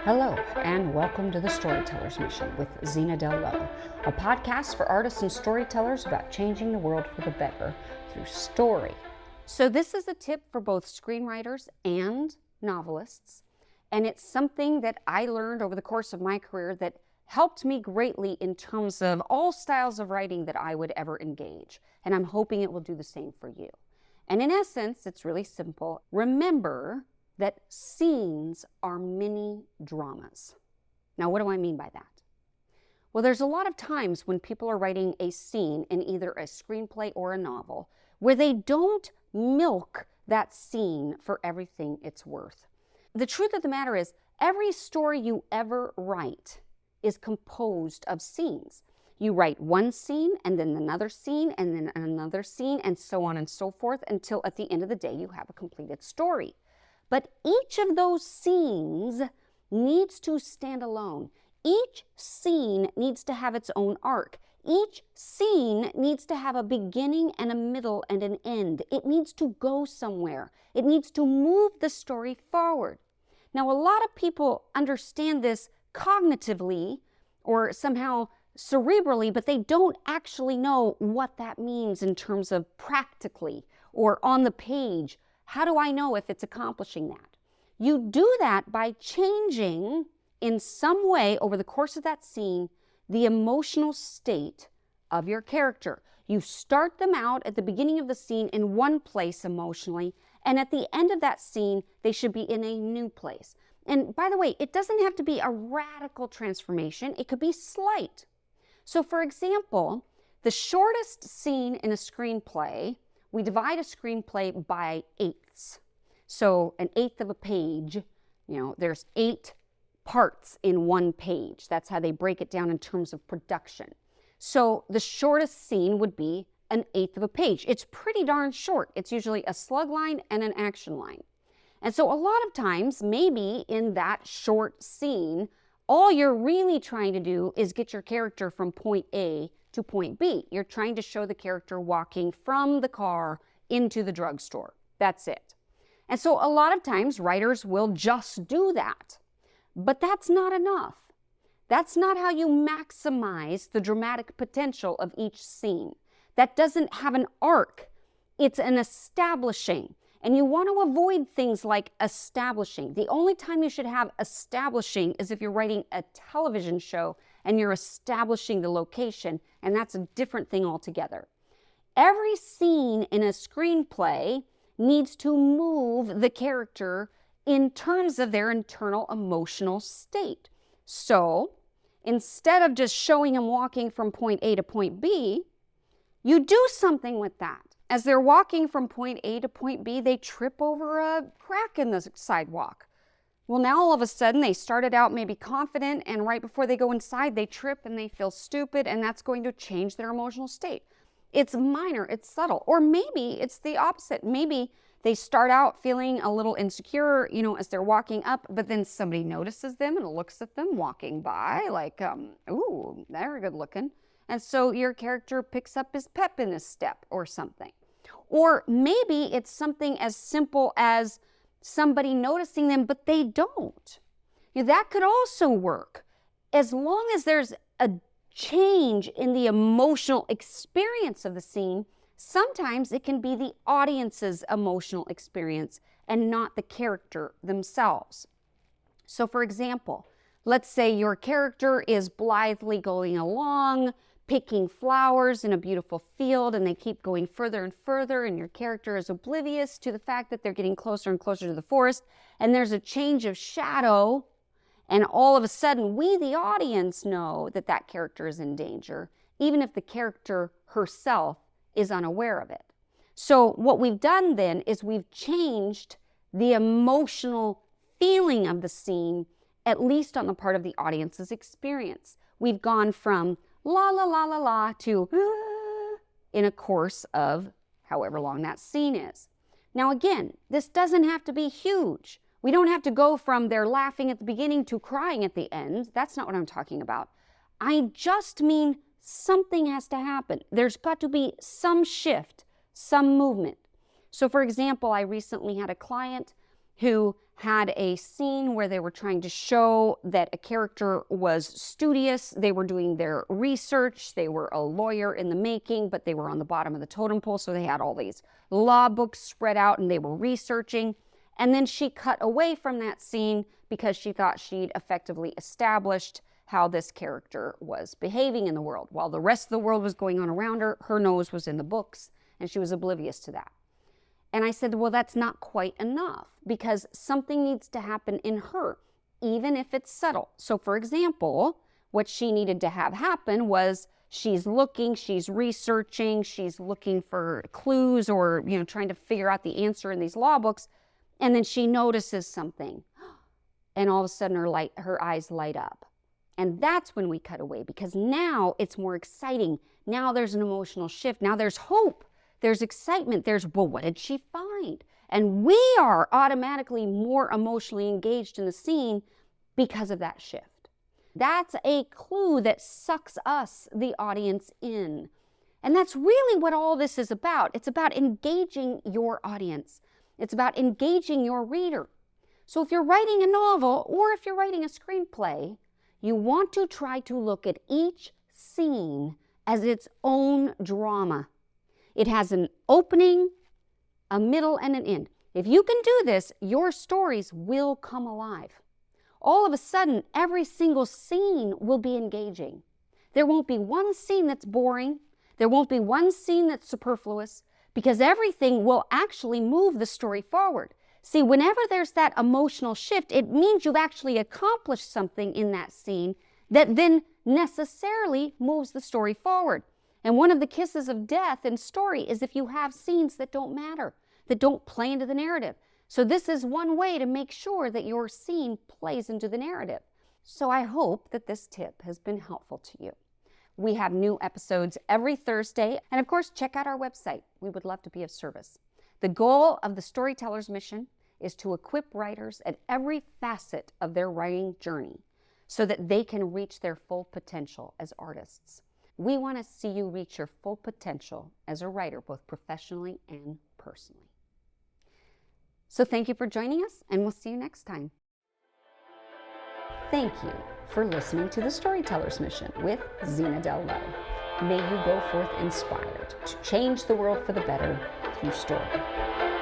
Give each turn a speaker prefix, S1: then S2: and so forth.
S1: Hello, and welcome to The Storyteller's Mission with Zena Del Lowe, a podcast for artists and storytellers about changing the world for the better through story. So this is a tip for both screenwriters and novelists, and it's something that I learned over the course of my career that helped me greatly in terms of all styles of writing that I would ever engage, and I'm hoping it will do the same for you. And in essence, it's really simple. Remember that scenes are mini dramas. Now, what do I mean by that? Well, there's a lot of times when people are writing a scene in either a screenplay or a novel where they don't milk that scene for everything it's worth. The truth of the matter is, every story you ever write is composed of scenes. You write one scene and then another scene and then another scene and so on and so forth until at the end of the day you have a completed story. But each of those scenes needs to stand alone. Each scene needs to have its own arc. Each scene needs to have a beginning and a middle and an end. It needs to go somewhere. It needs to move the story forward. Now, a lot of people understand this cognitively or somehow cerebrally, but they don't actually know what that means in terms of practically or on the page. How do I know if it's accomplishing that? You do that by changing in some way over the course of that scene the emotional state of your character. You start them out at the beginning of the scene in one place emotionally, and at the end of that scene, they should be in a new place. And by the way, it doesn't have to be a radical transformation. It could be slight. So for example, the shortest scene in a screenplay, we divide a screenplay by eighths. So an eighth of a page, there's 8 parts in one page. That's how they break it down in terms of production. So the shortest scene would be an eighth of a page. It's pretty darn short. It's usually a slug line and an action line. And so a lot of times, maybe in that short scene, all you're really trying to do is get your character from point A to point B. You're trying to show the character walking from the car into the drugstore. That's it. And so a lot of times writers will just do that. But that's not enough. That's not how you maximize the dramatic potential of each scene. That doesn't have an arc. It's an establishing. And you want to avoid things like establishing. The only time you should have establishing is if you're writing a television show and you're establishing the location, and that's a different thing altogether. Every scene in a screenplay needs to move the character in terms of their internal emotional state. So instead of just showing them walking from point A to point B, you do something with that. As they're walking from point A to point B, they trip over a crack in the sidewalk. Well, now all of a sudden they started out maybe confident, and right before they go inside, they trip and they feel stupid, and that's going to change their emotional state. It's minor, it's subtle. Or maybe it's the opposite. Maybe they start out feeling a little insecure, as they're walking up, but then somebody notices them and looks at them walking by like, ooh, they're good looking. And so your character picks up his pep in his step or something. Or maybe it's something as simple as somebody noticing them, but they don't. That could also work. As long as there's a change in the emotional experience of the scene, sometimes it can be the audience's emotional experience and not the character themselves. So for example, let's say your character is blithely going along, picking flowers in a beautiful field, and they keep going further and further, and your character is oblivious to the fact that they're getting closer and closer to the forest, and there's a change of shadow, and all of a sudden we, the audience, know that that character is in danger, even if the character herself is unaware of it. So what we've done then is we've changed the emotional feeling of the scene, at least on the part of the audience's experience. We've gone from la la la la la to in a course of however long that scene is. Now again, this doesn't have to be huge. We don't have to go from they're laughing at the beginning to crying at the end. That's not what I'm talking about. I just mean something has to happen. There's got to be some shift, some movement. So for example, I recently had a client who had a scene where they were trying to show that a character was studious. They were doing their research. They were a lawyer in the making, but they were on the bottom of the totem pole. So they had all these law books spread out and they were researching. And then she cut away from that scene because she thought she'd effectively established how this character was behaving in the world. While the rest of the world was going on around her, her nose was in the books and she was oblivious to that. And I said, well, that's not quite enough because something needs to happen in her, even if it's subtle. So for example, what she needed to have happen was she's looking, she's researching, she's looking for clues or, trying to figure out the answer in these law books. And then she notices something and all of a sudden her eyes light up. And that's when we cut away because now it's more exciting. Now there's an emotional shift. Now there's hope. There's excitement. There's, well, what did she find? And we are automatically more emotionally engaged in the scene because of that shift. That's a clue that sucks us, the audience, in. And that's really what all this is about. It's about engaging your audience. It's about engaging your reader. So if you're writing a novel or if you're writing a screenplay, you want to try to look at each scene as its own drama. It has an opening, a middle, and an end. If you can do this, your stories will come alive. All of a sudden, every single scene will be engaging. There won't be one scene that's boring. There won't be one scene that's superfluous because everything will actually move the story forward. See, whenever there's that emotional shift, it means you've actually accomplished something in that scene that then necessarily moves the story forward. And one of the kisses of death in story is if you have scenes that don't matter, that don't play into the narrative. So this is one way to make sure that your scene plays into the narrative. So I hope that this tip has been helpful to you. We have new episodes every Thursday. And of course, check out our website. We would love to be of service. The goal of the Storyteller's Mission is to equip writers at every facet of their writing journey so that they can reach their full potential as artists. We want to see you reach your full potential as a writer, both professionally and personally. So thank you for joining us, and we'll see you next time. Thank you for listening to The Storyteller's Mission with Zena Del Lowe. May you go forth inspired to change the world for the better through story.